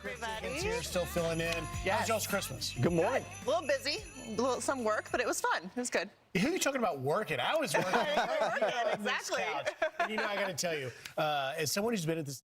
everybody. Here, still filling in. Yes. How's y'all's Christmas? Good morning. A little busy, some work, but it was fun. It was good. Who are you talking about working? I was working. Exactly. And you know, I got to tell you, as someone who's been at this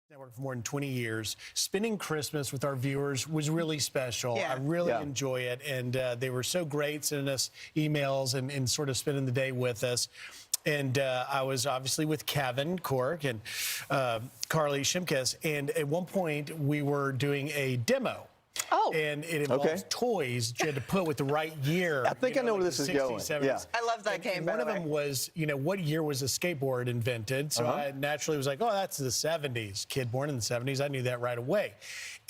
network for more than 20 years, spending Christmas with our viewers was really special. Yeah. I really enjoy it, and they were so great sending us emails and sort of spending the day with us. And I was obviously with Kevin Cork and Carly Shimkus, and at one point we were doing a demo. Oh. And it involves toys you had to put with the right year. I think I know where this is 60s, going. 70s. Yeah. I love that game, by One the of way. them was, you know, what year was a skateboard invented? So I naturally was like, oh, that's the 70s. Kid born in the 70s. I knew that right away.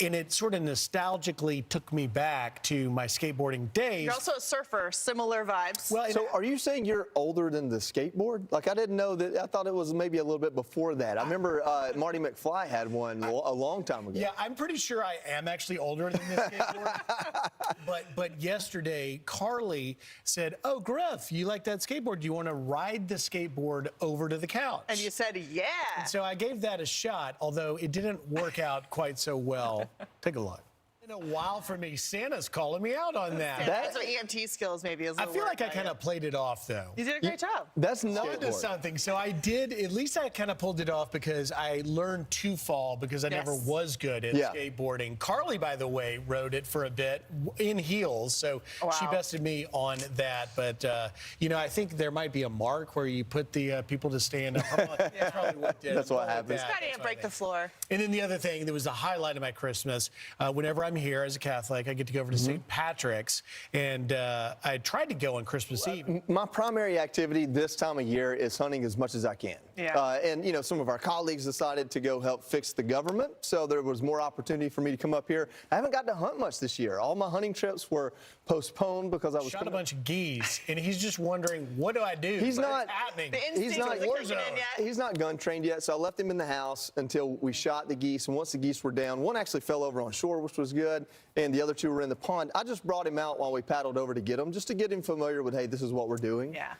And it sort of nostalgically took me back to my skateboarding days. You're also a surfer, similar vibes. Well, So are you saying you're older than the skateboard? Like, I didn't know that. I thought it was maybe a little bit before that. I remember Marty McFly had one a long time ago. yeah, I'm pretty sure I am actually older than this skateboard. But yesterday, Carly said, oh, Griff, you like that skateboard? Do you want to ride the skateboard over to the couch? And you said, yeah. And so I gave that a shot, although it didn't work out quite so well. Take a look. In a while for me, Santa's calling me out on that. That's what EMT skills maybe is. I feel like I kind of played it off, though. You did a great job. That's not Into something. So I did, at least I kind of pulled it off because I learned to fall because I never was good at skateboarding. Carly, by the way, rode it for a bit in heels, so she bested me on that. But, you know, I think there might be a mark where you put the people to stand up. That's probably what did. That's what happens. Just gotta break the floor. And then the other thing that was the highlight of my Christmas, whenever I'm here as a Catholic, I get to go over to St. Patrick's, and I tried to go on Christmas Eve. My primary activity this time of year is hunting as much as I can. Yeah. And, you know, some of our colleagues decided to go help fix the government, so there was more opportunity for me to come up here. I haven't got to hunt much this year. All my hunting trips were postponed because I was Shot a bunch of geese, and he's just wondering, what do I do? He's not happening. The He's not instinct wasn't kicking in yet. He's not gun trained yet, so I left him in the house until we shot the geese. And once the geese were down, one actually fell over on shore, which was good, and the other two were in the pond. I just brought him out while we paddled over to get him, just to get him familiar with, hey, this is what we're doing. Yeah.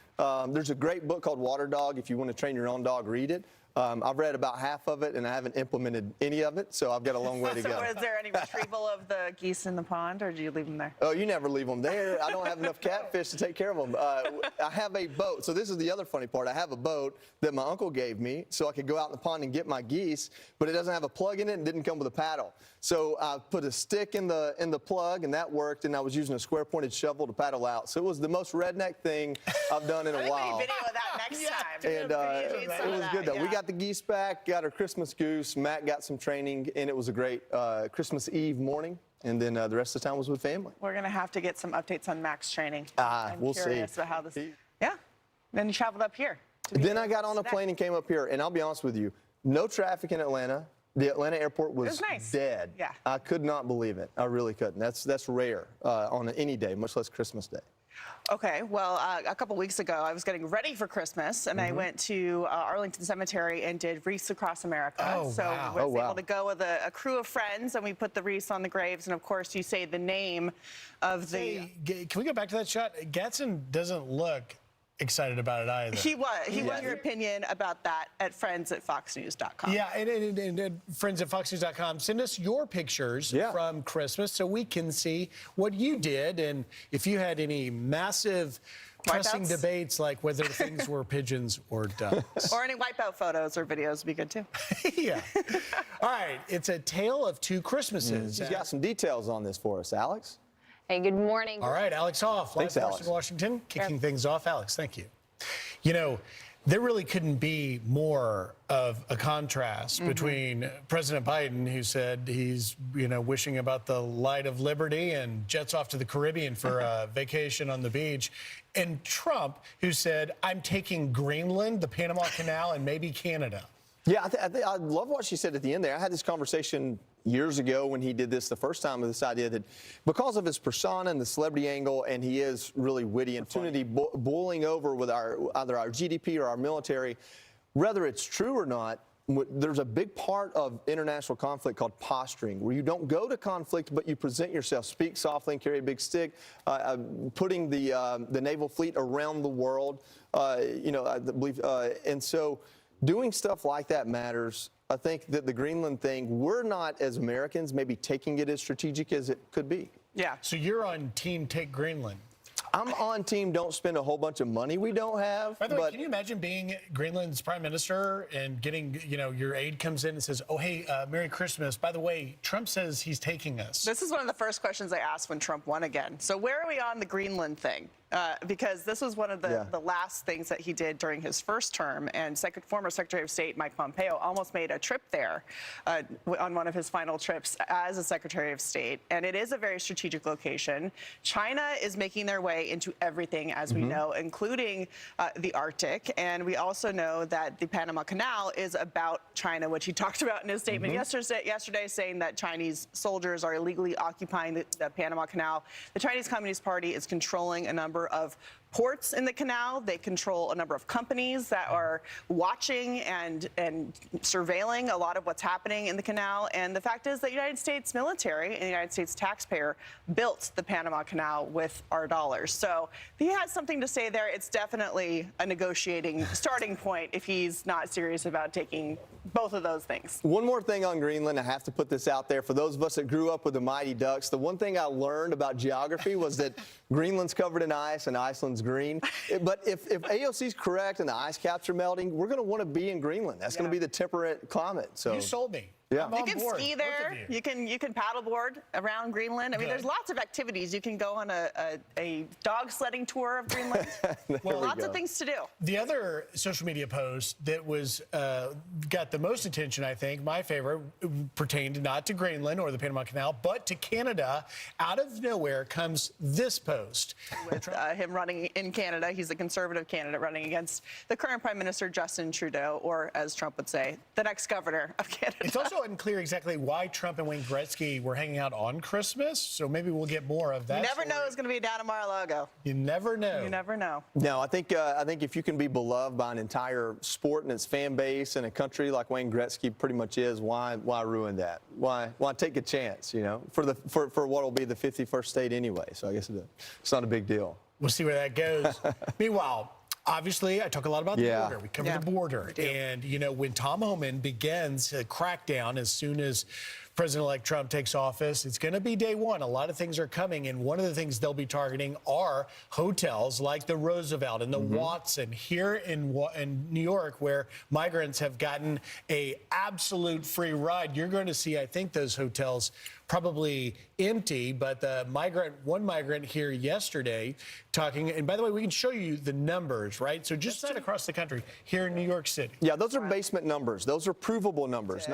There's a great book called Water Dog. If you want to train your own dog, read it. I've read about half of it, and I haven't implemented any of it, so I've got a long way to go. So is there any retrieval of the geese in the pond, or do you leave them there? Oh, you never leave them there. I don't have enough catfish to take care of them. I have a boat. So this is the other funny part. I have a boat that my uncle gave me so I could go out in the pond and get my geese, but it doesn't have a plug in it and didn't come with a paddle. So I put a stick in the plug, and that worked, and I was using a square-pointed shovel to paddle out. So it was the most redneck thing I've done in a while. Video of that next time. And it was good, though. We got the geese back, got our Christmas goose. Matt got some training, and it was a great Christmas Eve morning. And then the rest of the time was with family. We're going to have to get some updates on Max training. We'll see. I'm curious about how this... Yeah. Then you traveled up here. Then I got on a plane and came up here. And I'll be honest with you, no traffic in Atlanta. The Atlanta airport was dead. Yeah. I could not believe it. I really couldn't. That's rare on any day, much less Christmas Day. Okay, well, a couple weeks ago, I was getting ready for Christmas, and I went to Arlington Cemetery and did wreaths across America. Oh, so wow. I was able to go with a crew of friends, and we put the wreaths on the graves, and of course, you say the name of the... Hey, can we go back to that shot? Gadsden doesn't look excited about it either. He was. He wanted your opinion about that at friends@foxnews.com. Yeah, and friends at foxnews.com, send us your pictures from Christmas so we can see what you did, and if you had any massive pressing debates like whether things were pigeons or ducks. Or any wipeout photos or videos would be good too. Yeah. All right, it's a tale of two Christmases. She's got some details on this for us, Alex. Hey, good morning. All right, Alex Hoff, live from Washington, kicking things off. Alex, thank you. You know, there really couldn't be more of a contrast between President Biden, who said he's, you know, wishing about the light of liberty and jets off to the Caribbean for a vacation on the beach, and Trump, who said, I'm taking Greenland, the Panama Canal, and maybe Canada. Yeah, I love what she said at the end there. I had this conversation years ago when he did this the first time with this idea that because of his persona and the celebrity angle, and he is really witty and funny, boiling over with either our GDP or our military, whether it's true or not, there's a big part of international conflict called posturing, where you don't go to conflict, but you present yourself, speak softly and carry a big stick, putting the naval fleet around the world, I believe, and so doing stuff like that matters. I think that the Greenland thing, we're not, as Americans, maybe taking it as strategic as it could be. Yeah. So you're on team take Greenland. I'm on team don't spend a whole bunch of money we don't have. By the way, can you imagine being Greenland's prime minister and getting, your aide comes in and says, oh, hey, Merry Christmas. By the way, Trump says he's taking us. This is one of the first questions I asked when Trump won again. So where are we on the Greenland thing? Because this was one of the last things that he did during his first term, and former Secretary of State Mike Pompeo almost made a trip there on one of his final trips as a Secretary of State, and it is a very strategic location. China is making their way into everything, as we know, including the Arctic, and we also know that the Panama Canal is about China, which he talked about in his statement yesterday, saying that Chinese soldiers are illegally occupying the Panama Canal. The Chinese Communist Party is controlling a number of ports in the canal. They control a number of companies that are watching and surveilling a lot of what's happening in the canal. And the fact is that the United States military and the United States taxpayer built the Panama Canal with our dollars. So he has something to say there. It's definitely a negotiating starting point if he's not serious about taking both of those things. One more thing on Greenland, I have to put this out there. For those of us that grew up with the Mighty Ducks, the one thing I learned about geography was that Greenland's covered in ice and Iceland's green. But if AOC's correct and the ice caps are melting, we're going to want to be in Greenland. That's going to be the temperate climate. So you sold me. Yeah. You can ski there. You can paddleboard around Greenland. I mean, there's lots of activities. You can go on a dog sledding tour of Greenland. Well, lots of things to do. The other social media post that was got the most attention, I think, my favorite, pertained not to Greenland or the Panama Canal, but to Canada. Out of nowhere comes this post. With him running in Canada. He's a conservative candidate running against the current Prime Minister, Justin Trudeau, or as Trump would say, the next governor of Canada. It's also unclear exactly why Trump and Wayne Gretzky were hanging out on Christmas, so maybe we'll get more of that. You never know who's going to be down at Mar-a-Lago. You never know. You never know. No, I think if you can be beloved by an entire sport and its fan base in a country like Wayne Gretzky pretty much is, why ruin that? Why take a chance, for what will be the 51st state anyway? So I guess it's not a big deal. We'll see where that goes. Meanwhile, obviously, I talk a lot about the border. We cover the border. And, when Tom Homan begins a crackdown as soon as President-elect Trump takes office, it's going to be day one. A lot of things are coming, and one of the things they'll be targeting are hotels like the Roosevelt and the Watson here in New York, where migrants have gotten a absolute free ride. You're going to see, I think, those hotels probably empty, but one migrant here yesterday talking, and by the way, we can show you the numbers, right? So just across the country, here in New York City. Yeah, those are basement numbers. Those are provable numbers.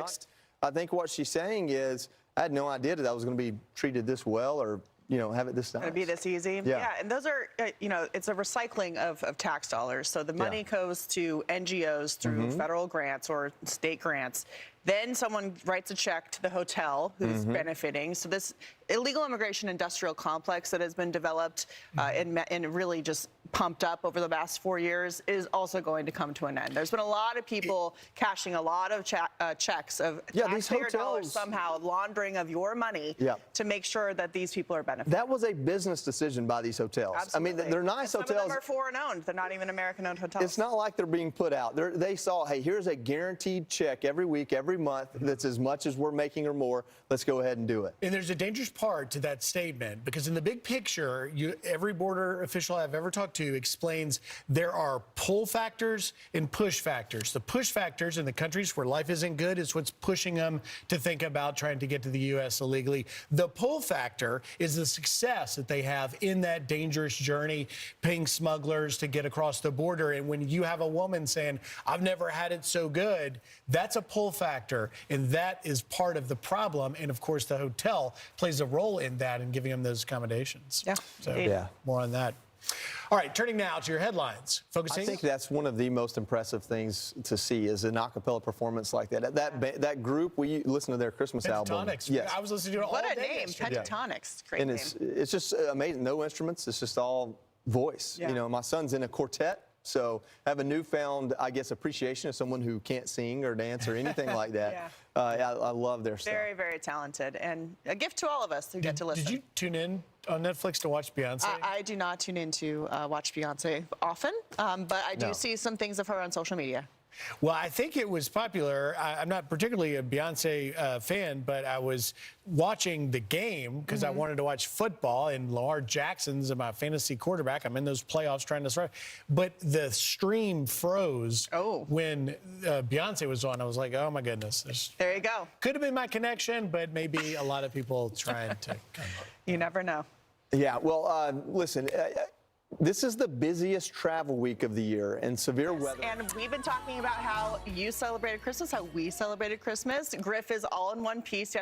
I think what she's saying is, I had no idea that I was going to be treated this well or, have it this nice. Going to be this easy? Yeah, and those are, it's a recycling of tax dollars. So the money goes to NGOs through federal grants or state grants. Then someone writes a check to the hotel who's benefiting. So this illegal immigration industrial complex that has been developed and really just pumped up over the last 4 years is also going to come to an end. There's been a lot of people cashing a lot of checks of taxpayer dollars somehow, laundering of your money to make sure that these people are benefiting. That was a business decision by these hotels. Absolutely. I mean, they're nice hotels. Some of them are foreign-owned. They're not even American-owned hotels. It's not like they're being put out. They saw, hey, here's a guaranteed check every week, every month that's as much as we're making or more. Let's go ahead and do it. And there's a dangerous part to that statement, because in the big picture, every border official I've ever talked to explains there are pull factors and push factors. The push factors in the countries where life isn't good is what's pushing them to think about trying to get to the U.S. illegally. The pull factor is the success that they have in that dangerous journey, paying smugglers to get across the border. And when you have a woman saying, I've never had it so good, that's a pull factor. And that is part of the problem. And of course, the hotel plays a role in that and giving them those accommodations. Yeah. So more on that. All right, turning now to your headlines. Focusing. I think that's one of the most impressive things to see is an a cappella performance like that. That group, we listen to their Christmas album. Pentatonics. Yes. I was listening to it all What a day name, yesterday. Pentatonics. Great And name. it's just amazing. No instruments. It's just all voice. Yeah. You know, my son's in a quartet. So I have a newfound, I guess, appreciation of someone who can't sing or dance or anything like that. I love their stuff. Very, very talented, and a gift to all of us who get to listen. Did you tune in on Netflix to watch Beyonce? I do not tune in to watch Beyonce often, but I do No. see some things of her on social media. Well, I think it was popular. I'm not particularly a Beyonce fan, but I was watching the game because I wanted to watch football, and Lamar Jackson's my fantasy quarterback. I'm in those playoffs trying to survive. But the stream froze when Beyonce was on. I was like, oh, my goodness. There you go. Could have been my connection, but maybe a lot of people trying to come up. You never know. Yeah, well, listen, this is the busiest travel week of the year, and severe weather. And we've been talking about how you celebrated Christmas, how we celebrated Christmas. Griff is all in one piece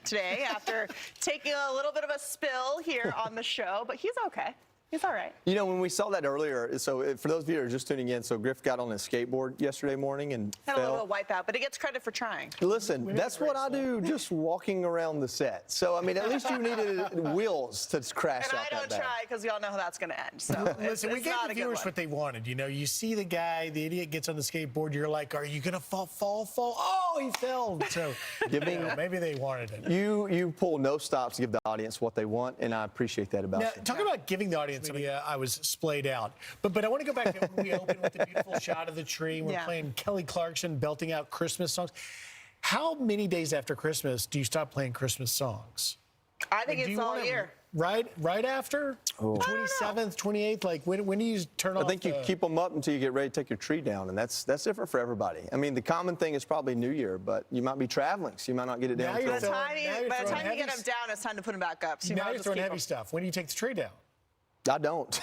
today after taking a little bit of a spill here on the show, but he's okay. He's all right. You know, when we saw that earlier, so for those of you who are just tuning in, so Griff got on his skateboard yesterday morning and Had fell. a little wipeout, but he gets credit for trying. Listen, that's what I do just walking around the set. So, I mean, at least you needed wheels to crash And out I don't that bad. try because y'all know how that's going to end. So Listen, we it's gave not the a good viewers one. what they wanted. You know, you see the guy, the idiot gets on the skateboard. You're like, are you going to fall? Oh, he fell. So maybe they wanted it. You pull no stops to give the audience what they want, and I appreciate that about Now, you. talking about giving the audience, I was splayed out. But I want to go back to when we opened with the beautiful shot of the tree. And we're playing Kelly Clarkson belting out Christmas songs. How many days after Christmas do you stop playing Christmas songs? I think it's all year. Right after? 27th, 28th? Like, when do you turn off? I think you keep them up until you get ready to take your tree down, and that's different for everybody. I mean, the common thing is probably New Year, but you might be traveling, so you might not get it down. Now you're until- By the time you get them down, it's time to put them back up. So you Now might you're just throwing keep heavy 'em. stuff. When do you take the tree down? I don't.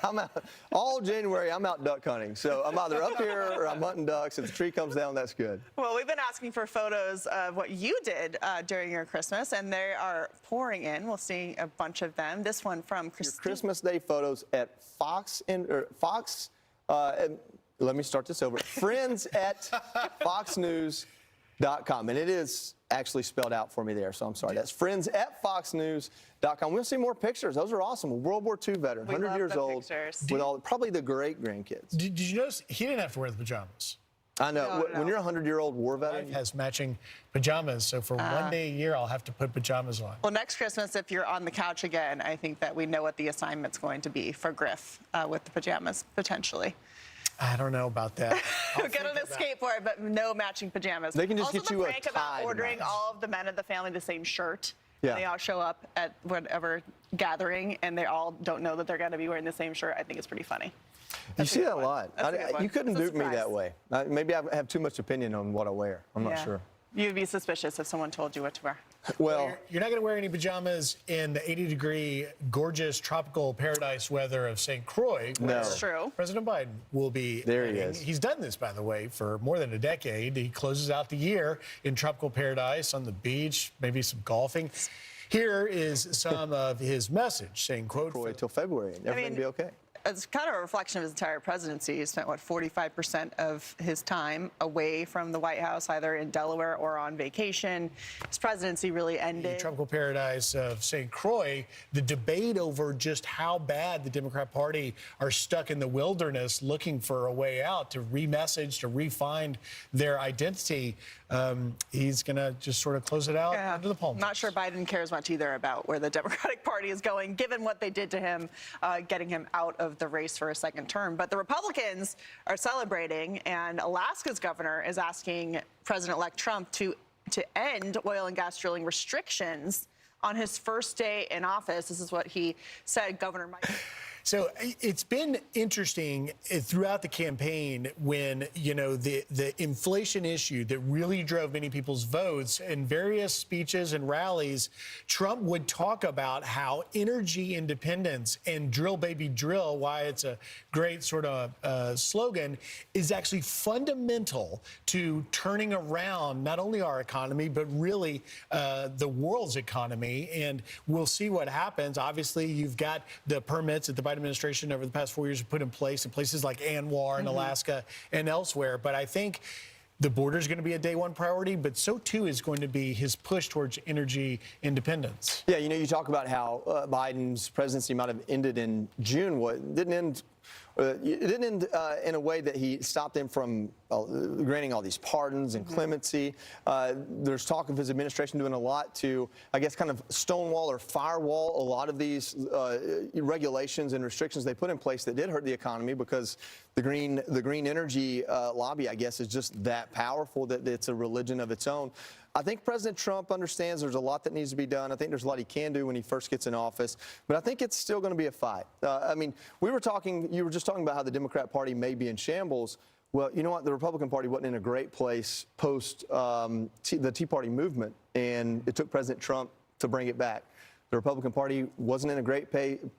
I'm out all January. I'm out duck hunting, so I'm either up here or I'm hunting ducks. If the tree comes down, that's good. Well, we've been asking for photos of what you did during your Christmas, and they are pouring in. We'll see a bunch of them. This one from Your Christine. Christmas Day photos at Fox. Let me start this over. Friends at foxnews.com, and it is actually spelled out for me there, so I'm sorry. That's friends at foxnews.com. We'll see more pictures. Those are awesome. A World War II veteran, We 100 love years the old, pictures. with probably the great grandkids. Did you notice he didn't have to wear the pajamas? I know. No. When you're a 100-year-old war Wife veteran, has matching pajamas, so for one day a year, I'll have to put pajamas on. Well, next Christmas, if you're on the couch again, I think that we know what the assignment's going to be for Griff with the pajamas, potentially. I don't know about that. Get on a skateboard, but no matching pajamas. They can just also get you a the prank tie about to ordering match. all of the men of the family the same shirt. Yeah. And they all show up at whatever gathering, and they all don't know that they're going to be wearing the same shirt. I think it's pretty funny. you see that a one. lot. That's a good one. You couldn't It's a dupe me that surprise. way. Maybe I have too much opinion on what I wear. I'm not sure. You'd be suspicious if someone told you what to wear. Well, You're not going to wear any pajamas in the 80-degree, gorgeous, tropical paradise weather of St. Croix. No. where That's true. President Biden will be. There he heading. is. He's done this, by the way, for more than a decade. He closes out the year in tropical paradise on the beach, maybe some golfing. Here is some of his message, saying, quote, Croy till February, and everything will be okay. It's kind of a reflection of his entire presidency. He spent, 45% of his time away from the White House, either in Delaware or on vacation. His presidency really the ended. tropical paradise of St. Croix, the debate over just how bad the Democrat Party are stuck in the wilderness looking for a way out to re-message, to re-find their identity. He's going to just sort of close it out under the palm. Not sure Biden cares much either about where the Democratic Party is going, given what they did to him, getting him out of the race for a second term. But the Republicans are celebrating, and Alaska's governor is asking President-elect Trump to end oil and gas drilling restrictions on his first day in office. This is what he said, Governor Mike. So it's been interesting throughout the campaign when, the inflation issue that really drove many people's votes in various speeches and rallies, Trump would talk about how energy independence and drill, baby, drill, why it's a great sort of slogan, is actually fundamental to turning around not only our economy, but really the world's economy. And we'll see what happens. Obviously, you've got the permits that the Biden Biden administration over the past 4 years have put in place in places like Anwar and Alaska and elsewhere. But I think the border is going to be a day one priority, but so too is going to be his push towards energy independence. Yeah, you talk about how Biden's presidency might have ended in June. It didn't end. It didn't end in a way that he stopped them from granting all these pardons and clemency. There's talk of his administration doing a lot to, I guess, kind of stonewall or firewall a lot of these regulations and restrictions they put in place that did hurt the economy, because the green energy lobby, I guess, is just that powerful that it's a religion of its own. I think President Trump understands there's a lot that needs to be done. I think there's a lot he can do when he first gets in office, but I think it's still going to be a fight. I mean, you were just talking about how the Democrat Party may be in shambles. Well, you know what? The Republican Party wasn't in a great place post the Tea Party movement, and it took President Trump to bring it back. The Republican Party wasn't in a great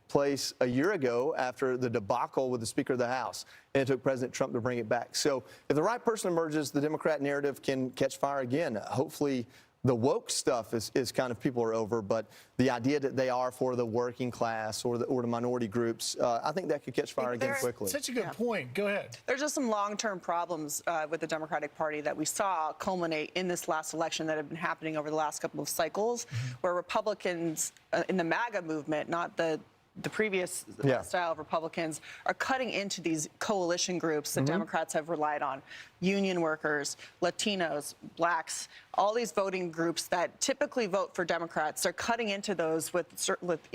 place a year ago after the debacle with the Speaker of the House, and it took President Trump to bring it back. So if the right person emerges, the Democrat narrative can catch fire again. Hopefully the woke stuff is kind of people are over, but the idea that they are for the working class or the minority groups, I think that could catch fire again quickly. Such a good point. Go ahead. There's just some long-term problems with the Democratic Party that we saw culminate in this last election that have been happening over the last couple of cycles, where Republicans in the MAGA movement, not the previous style of Republicans, are cutting into these coalition groups that Democrats have relied on. Union workers, Latinos, blacks, all these voting groups that typically vote for Democrats. They're cutting into those with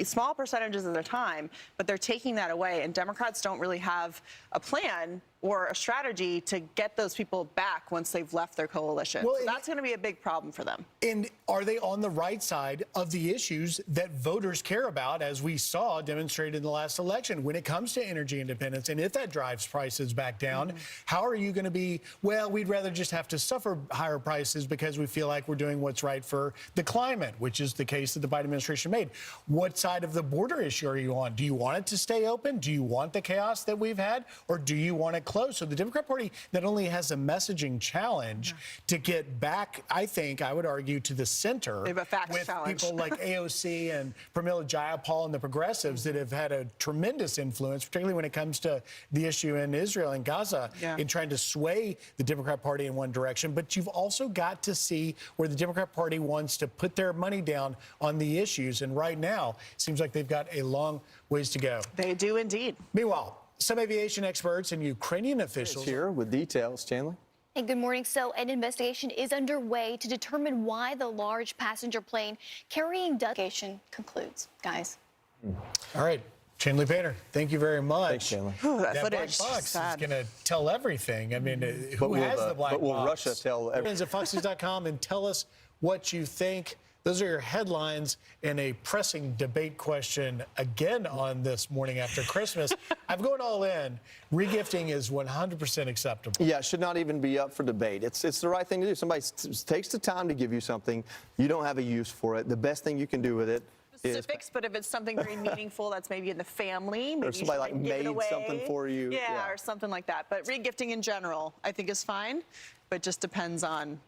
small percentages of their time, but they're taking that away. And Democrats don't really have a plan or a strategy to get those people back once they've left their coalition. Well, so that's going to be a big problem for them. And are they on the right side of the issues that voters care about, as we saw demonstrated in the last election, when it comes to energy independence? And if that drives prices back down, how are you going to be, well, we'd rather just have to suffer higher prices because we feel like we're doing what's right for the climate, which is the case that the Biden administration made. What side of the border issue are you on? Do you want it to stay open? Do you want the chaos that we've had? Or do you want it closed? So the Democrat Party not only has a messaging challenge to get back, I think, I would argue, to the center. They have a facts with challenge. People like AOC and Pramila Jayapal and the progressives that have had a tremendous influence, particularly when it comes to the issue in Israel and Gaza, in trying to sway the Democrat Party in one direction. But you've also got to see where the Democrat Party wants to put their money down on the issues. And right now, it seems like they've got a long ways to go. They do indeed. Meanwhile, some aviation experts and Ukrainian officials Here with details, Chandler. Hey, good morning. So an investigation is underway to determine why the large passenger plane carrying investigation concludes. Guys. All right. Chandler Painter, thank you very much. Thanks, Chandler. That That black footage box is sad. going to tell everything. I mean, who has the black box? But will Russia tell everything? Friends at foxnews.com and tell us what you think. Those are your headlines and a pressing debate question again on this morning after Christmas. I'm going all in. Regifting is 100% acceptable. Yeah, it should not even be up for debate. It's the right thing to do. Somebody takes the time to give you something. You don't have a use for it. The best thing you can do with it is Specifics, but if it's something very meaningful that's maybe in the family, maybe or somebody like give it made away. something for you. Yeah, or something like that. But regifting in general, I think is fine, but just depends on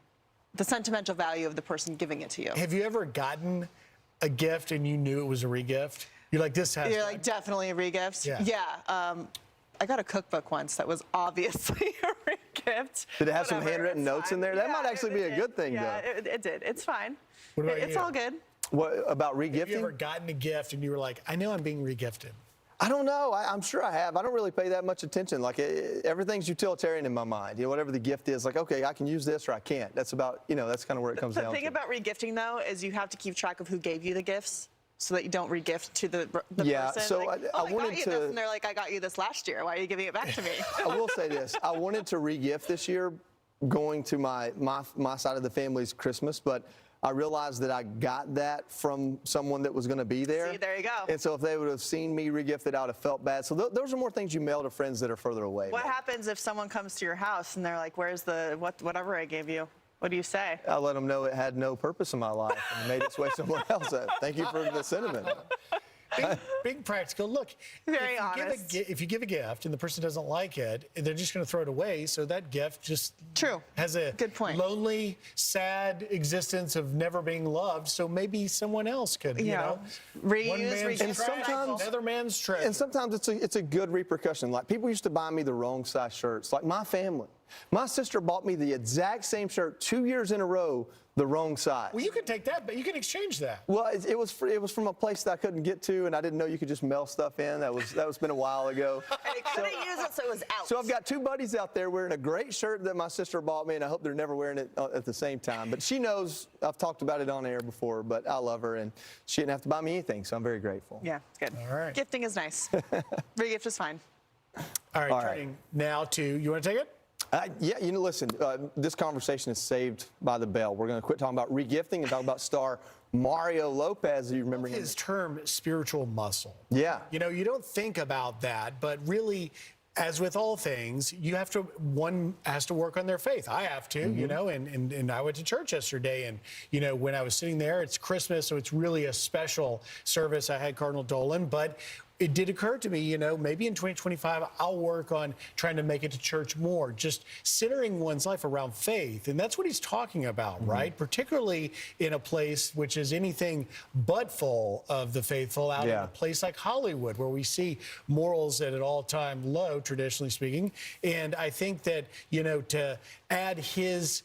the sentimental value of the person giving it to you. Have you ever gotten a gift and you knew it was a regift? You're like, this has. You're like, definitely a regift. Yeah. I got a cookbook once that was obviously a regift. Did it have some Whatever, handwritten it's notes in fine. there? That Yeah, might actually it be a did. good thing, yeah, though. it did. It's fine. What about It's you? all good. What about Have you ever regifting? gotten a gift and you were like, I know I'm being regifted? I don't know. I'm sure I have. I don't really pay that much attention. Like everything's utilitarian in my mind. You know, whatever the gift is, like, okay, I can use this or I can't. That's about, that's kind of where it comes down to. The thing about regifting, though, is you have to keep track of who gave you the gifts so that you don't regift to the Yeah, person. so like, I I got wanted you to- this, and they're like, I got you this last year. Why are you giving it back to me? I will say this. I wanted to regift this year going to my side of the family's Christmas, but I realized that I got that from someone that was going to be there. See, there you go. And so if they would have seen me regift it, I would have felt bad. So those are more things you mail to friends that are further away. What man. happens if someone comes to your house and they're like, where's the whatever I gave you? What do you say? I let them know it had no purpose in my life and made its way somewhere else. Thank you for the sentiment. being practical. Look, Very honest. If you give a gift and the person doesn't like it, they're just going to throw it away. So that gift just has a good point. Lonely, sad existence of never being loved. So maybe someone else could, you know, reuse, one man's reuse, trash, another man's treasure. And sometimes it's a good repercussion. Like people used to buy me the wrong size shirts. Like my family. My sister bought me the exact same shirt 2 years in a row, the wrong size. Well, you can take that, but you can exchange that. Well, it was from a place that I couldn't get to, and I didn't know you could just mail stuff in. That was been a while ago. And it couldn't use it, so it was out. So I've got two buddies out there wearing a great shirt that my sister bought me, and I hope they're never wearing it at the same time. But she knows I've talked about it on air before, but I love her, and she didn't have to buy me anything, so I'm very grateful. Yeah, it's good. All right. Gifting is nice. Free gift is fine. All right, turning now to, you want to take it? Yeah, you know, listen, this conversation is saved by the bell. We're going to quit talking about regifting and talk about star Mario Lopez. You remember him? His term, spiritual muscle. Yeah. You know, you don't think about that, but really, as with all things, one has to work on their faith. I have to, you know, and I went to church yesterday, and, you know, when I was sitting there, it's Christmas, so it's really a special service. I had Cardinal Dolan, but it did occur to me, you know, maybe in 2025, I'll work on trying to make it to church more, just centering one's life around faith. And that's what he's talking about, right? Particularly in a place which is anything but full of the faithful, out in a place like Hollywood, where we see morals at an all-time low, traditionally speaking. And I think that, you know, to add his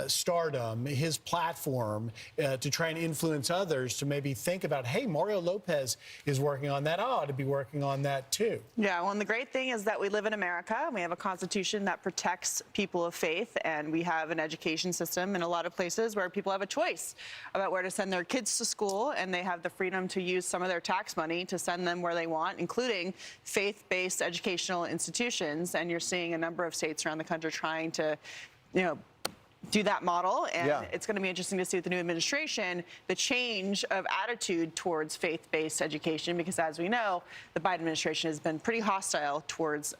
stardom, his platform, to try and influence others to maybe think about, hey, Mario Lopez is working on that. I ought to be working on that too. Yeah, well, and the great thing is that we live in America. We have a constitution that protects people of faith, and we have an education system in a lot of places where people have a choice about where to send their kids to school, and they have the freedom to use some of their tax money to send them where they want, including faith-based educational institutions. And you're seeing a number of states around the country trying to, you know, do that model, and it's going to be interesting to see with the new administration the change of attitude towards faith-based education, because as we know, the Biden administration has been pretty hostile towards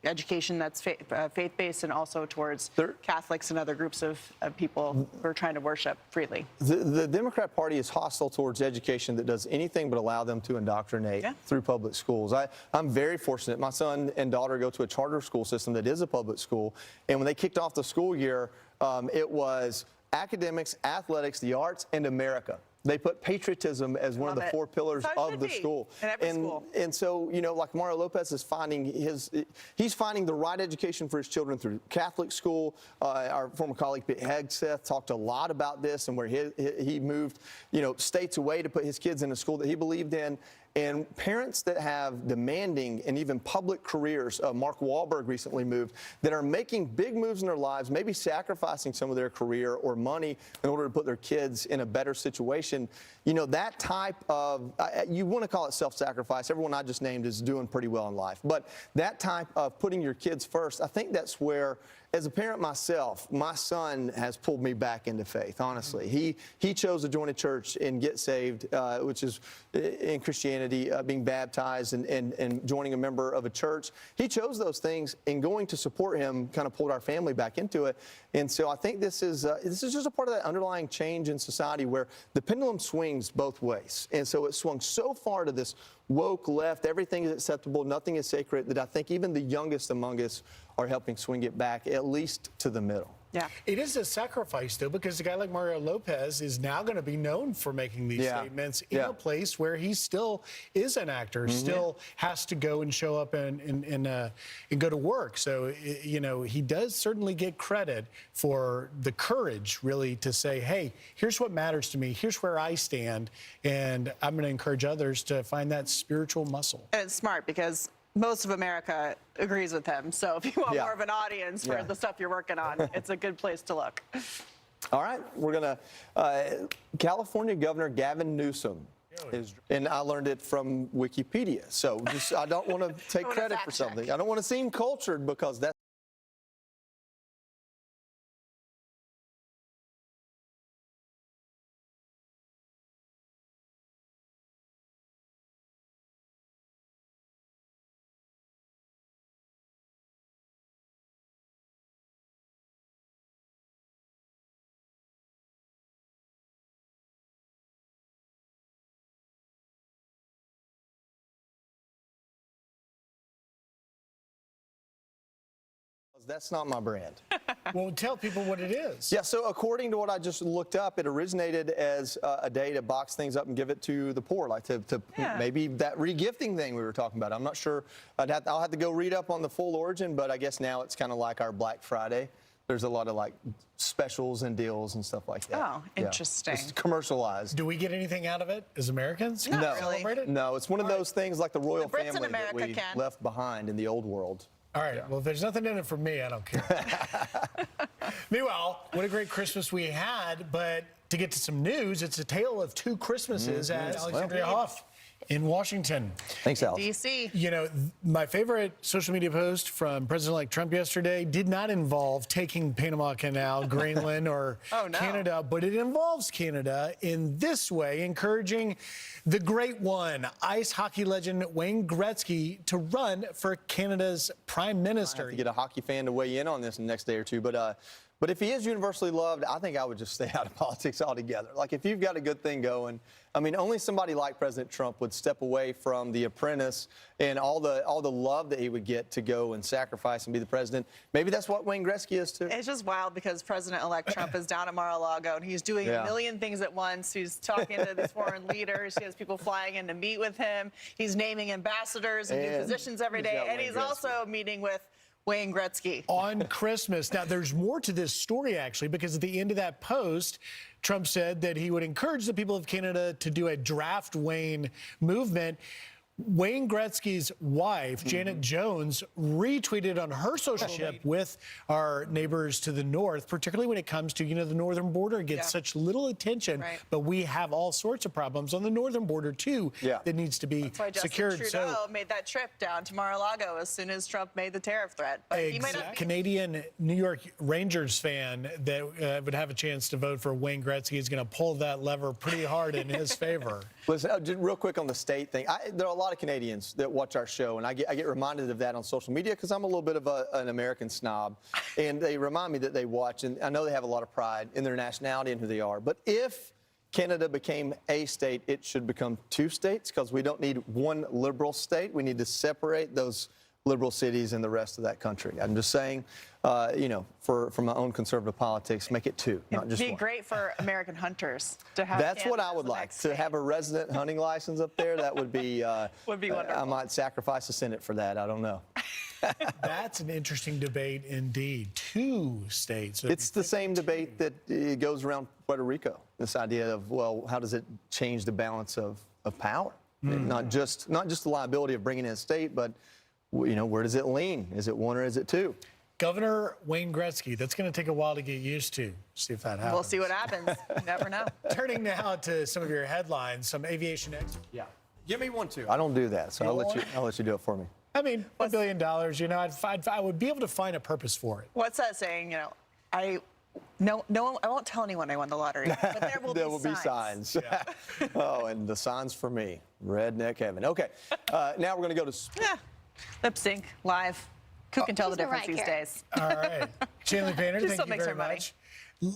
education that's faith-based, and also towards Catholics and other groups of people who are trying to worship freely. The Democrat Party is hostile towards education that does anything but allow them to indoctrinate through public schools. I'm very fortunate. My son and daughter go to a charter school system that is a public school, and when they kicked off the school year, it was academics, athletics, the arts, and America. They put patriotism as one of the 4 pillars of the school. In every school. And so, you know, like Mario Lopez is he's finding the right education for his children through Catholic school. Our former colleague Pete Hegseth talked a lot about this, and where he moved, you know, states away to put his kids in a school that he believed in. And parents that have demanding and even public careers, Mark Wahlberg recently moved, that are making big moves in their lives, maybe sacrificing some of their career or money in order to put their kids in a better situation. You know, that type of, you want to call it self-sacrifice. Everyone I just named is doing pretty well in life. But that type of putting your kids first, I think that's where, as a parent myself, my son has pulled me back into faith, honestly. He chose to join a church and get saved, which is in Christianity, being baptized and joining a member of a church. He chose those things, and going to support him kind of pulled our family back into it. And so I think this is just a part of that underlying change in society where the pendulum swings both ways. And so it swung so far to this woke left, everything is acceptable, nothing is sacred, that I think even the youngest among us are helping swing it back, at least to the middle. Yeah. It is a sacrifice, though, because a guy like Mario Lopez is now going to be known for making these statements in a place where he still is an actor, still has to go and show up and go to work. So, you know, he does certainly get credit for the courage, really, to say, hey, here's what matters to me, here's where I stand, and I'm going to encourage others to find that spiritual muscle. And it's smart, because most of America agrees with him. So if you want more of an audience for the stuff you're working on, it's a good place to look. All right, we're going to, California Governor Gavin Newsom and I learned it from Wikipedia. So just, I don't want to take credit for something. I don't want to seem cultured, because that's That's not my brand. Well, tell people what it is. Yeah, so according to what I just looked up, it originated as a day to box things up and give it to the poor, like to maybe that regifting thing we were talking about. I'm not sure. I'll have to go read up on the full origin, but I guess now it's kind of like our Black Friday. There's a lot of like specials and deals and stuff like that. Oh, interesting. It's commercialized. Do we get anything out of it as Americans? Not No. really. Celebrate it? No, it's one of those things like the royal The Brits in family that America we can. left behind in the old world. All right. Well, if there's nothing in it for me, I don't care. Meanwhile, what a great Christmas we had. But to get to some news, it's a tale of two Christmases at Alexandria Hoff in Washington. Thanks, Alex. DC. You know, my favorite social media post from President-elect Trump yesterday did not involve taking Panama Canal, Greenland, or Canada, but it involves Canada in this way, encouraging the great one, ice hockey legend Wayne Gretzky, to run for Canada's prime minister. I have to get a hockey fan to weigh in on this in the next day or two, but if he is universally loved, I think I would just stay out of politics altogether. Like, if you've got a good thing going, I mean, only somebody like President Trump would step away from The Apprentice and all the love that he would get to go and sacrifice and be the president. Maybe that's what Wayne Gretzky is too. It's just wild because President-elect Trump is down at Mar-a-Lago and he's doing a million things at once. He's talking to these foreign leaders. He has people flying in to meet with him. He's naming ambassadors and new positions every day. And he's also meeting with Wayne Gretzky. On Christmas. Now, there's more to this story, actually, because at the end of that post, Trump said that he would encourage the people of Canada to do a draft Wayne movement. Wayne Gretzky's wife, Janet Jones, retweeted on her social media with our neighbors to the north, particularly when it comes to, the northern border gets such little attention, but we have all sorts of problems on the northern border, too, that needs to be That's why secured. Justin Trudeau made that trip down to Mar-a-Lago as soon as Trump made the tariff threat. But he might not be Canadian New York Rangers fan that would have a chance to vote for Wayne Gretzky is going to pull that lever pretty hard in his favor. Listen, just real quick on the state thing. There are a lot of Canadians that watch our show, and I get reminded of that on social media because I'm a little bit of an American snob, and they remind me that they watch, and I know they have a lot of pride in their nationality and who they are. But if Canada became a state, it should become two states because we don't need one liberal state. We need to separate those liberal cities and the rest of that country. I'm just saying, for my own conservative politics, make it two, not just one. It'd be great for American hunters to have. That's what I would like, to have a resident hunting license up there. That would be wonderful. I might sacrifice the Senate for that. I don't know. That's an interesting debate indeed. Two states. It's the same debate that goes around Puerto Rico. This idea of, well, how does it change the balance of power? Not just the liability of bringing in a state, but where does it lean? Is it one or is it two? Governor Wayne Gretzky, that's going to take a while to get used to. See if that happens. We'll see what happens. You never know. Turning now to some of your headlines, some aviation experts. Yeah. Give me one, too. I don't do that, so I'll let you do it for me. I mean, $1 billion, I would be able to find a purpose for it. What's that saying? I won't tell anyone I won the lottery, but there will be signs. Yeah. Oh, and the signs for me, redneck heaven. Okay, now we're going to go to... Lip sync, live. Who can tell the difference these days? All right. Chandler Painter, thank you very much.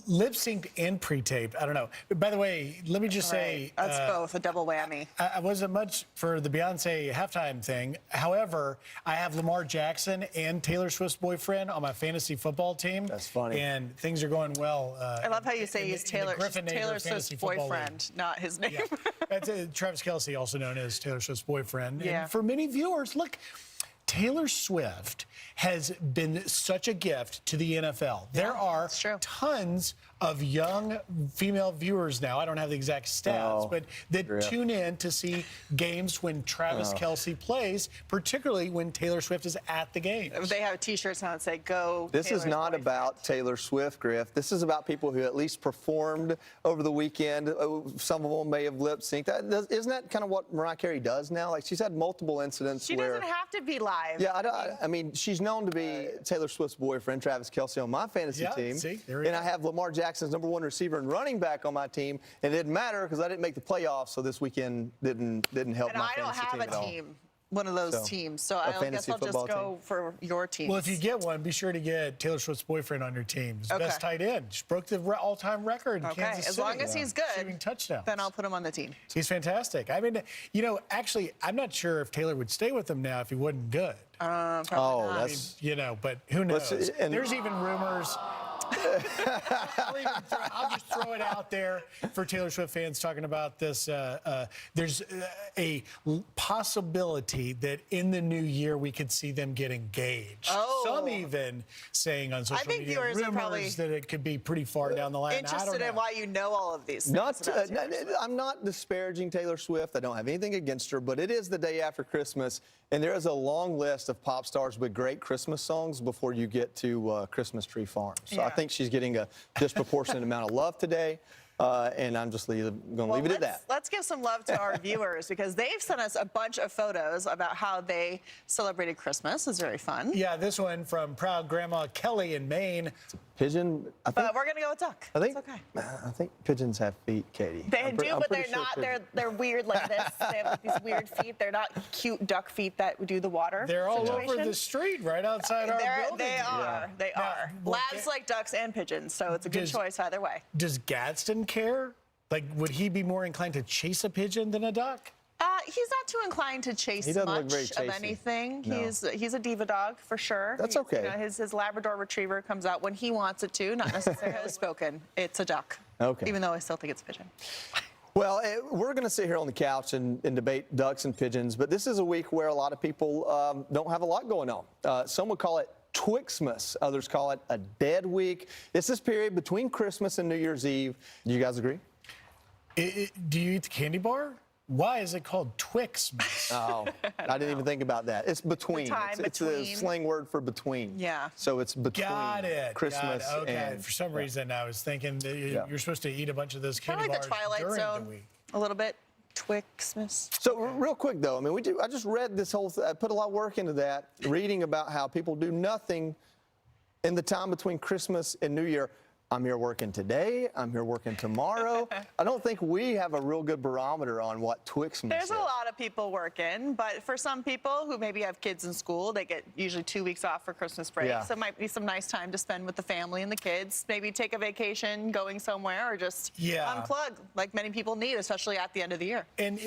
Lip synced and pre-taped. I don't know. By the way, let me just say. That's both a double whammy. I wasn't much for the Beyonce halftime thing. However, I have Lamar Jackson and Taylor Swift's boyfriend on my fantasy football team. That's funny. And things are going well. I love how you say he's Taylor Swift's boyfriend, not his name. Yeah. That's Travis Kelce, also known as Taylor Swift's boyfriend. Yeah. And for many viewers, look, Taylor Swift has been such a gift to the NFL. There are tons of young female viewers now. I don't have the exact stats, but that tune in to see games when Travis Kelce plays, particularly when Taylor Swift is at the game. They have T-shirts on that say, "Go." This is not about Taylor Swift, Griff. This is about people who at least performed over the weekend. Some of them may have lip synced. Isn't that kind of what Mariah Carey does now? Like, she's had multiple incidents She doesn't have to be live. Yeah, I mean, she's known to be Taylor Swift's boyfriend, Travis Kelce, on my fantasy team. See, and I have Lamar Jackson's #1 receiver and running back on my team. And it didn't matter because I didn't make the playoffs, so this weekend didn't help my fantasy team at all. And I don't have a team. one of those teams. So I guess fantasy I'll just football go for your team. Well, if you get one, be sure to get Taylor Swift's boyfriend on your team. He's Okay. best tight end. Just broke the all-time record in Okay, Kansas as City. long as he's good, Shooting touchdowns. then I'll put him on the team. He's fantastic. I mean, you know, actually, I'm not sure if Taylor would stay with him now if he wasn't good. Oh, that's You know, but who knows? and- There's even rumors. I'll just throw it out there for Taylor Swift fans talking about this. There's a possibility that in the new year we could see them get engaged. Oh. Some even saying on social think media viewers are rumors probably that it could be pretty far down the line. I don't Interested know. in why you know all of these things. I'm not disparaging Taylor Swift. I don't have anything against her, but it is the day after Christmas, and there is a long list of pop stars with great Christmas songs before you get to Christmas Tree Farm. So I think she's getting a disproportionate amount of love today. And I'm just going to leave it at that. Let's give some love to our viewers because they've sent us a bunch of photos about how they celebrated Christmas. It's very fun. Yeah, this one from proud Grandma Kelly in Maine. Pigeon, I think. But we're going to go with duck. I think, It's okay. I think pigeons have feet, Katie. They do, I'm but pretty they're sure not. pigeons- They're weird like this. They have these weird feet. They're not cute duck feet that do the water. They're all situation. over the street right outside our building. They are. They Now, are. well, Labs like ducks and pigeons, so it's a good choice either way. Does Gadsden care? Like, would he be more inclined to chase a pigeon than a duck? He's not too inclined to chase He doesn't look much very of chasey. anything. No. He's a diva dog for sure. That's okay. You know, his Labrador Retriever comes out when he wants it to, not necessarily spoken. It's a duck. Okay. Even though I still think it's a pigeon. Well, we're going to sit here on the couch and debate ducks and pigeons, but this is a week where a lot of people don't have a lot going on. Some would call it Twixmas. Others call it a dead week. It's this period between Christmas and New Year's Eve. Do you guys agree? Do you eat the candy bar? Why is it called Twixmas? Oh, I didn't even think about that. It's between. The time It's a between. slang word for between. Yeah. So it's between Got it. Christmas Got it. Okay. and For some reason, I was thinking that you're supposed to eat a bunch of those Kind candy of like the bars Twilight during Zone. the week. A little bit. Twixmas. So real quick though, I mean, I just read this whole. I put a lot of work into that, reading about how people do nothing in the time between Christmas and New Year. I'm here working today. I'm here working tomorrow. I don't think we have a real good barometer on what Twixmas There's is. a lot of people working, but for some people who maybe have kids in school, they get usually 2 weeks off for Christmas break. Yeah. So it might be some nice time to spend with the family and the kids. Maybe take a vacation, going somewhere, or just unplug, like many people need, especially at the end of the year. And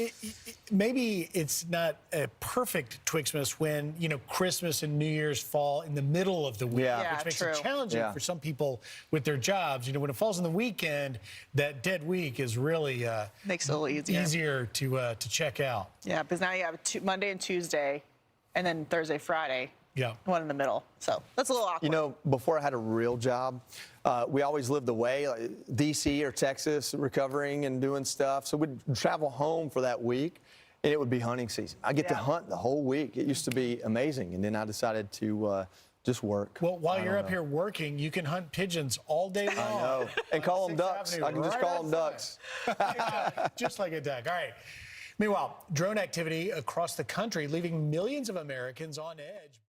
maybe it's not a perfect Twixmas when, you know, Christmas and New Year's fall in the middle of the week, Yeah. which makes true. it challenging for some people with their jobs. You know, when it falls on the weekend, that dead week is really Makes it a little easier. to check out. Yeah, because now you have Monday and Tuesday, and then Thursday, Friday. Yeah. One in the middle. So that's a little awkward. You know, before I had a real job, we always lived away, like D.C. or Texas, recovering and doing stuff. So we'd travel home for that week, and it would be hunting season. I get to hunt the whole week. It used to be amazing, and then I decided to just work. Well, while you're up here working, you can hunt pigeons all day long. I know. And call them ducks. I can just call them ducks. Just like a duck. All right. Meanwhile, drone activity across the country leaving millions of Americans on edge.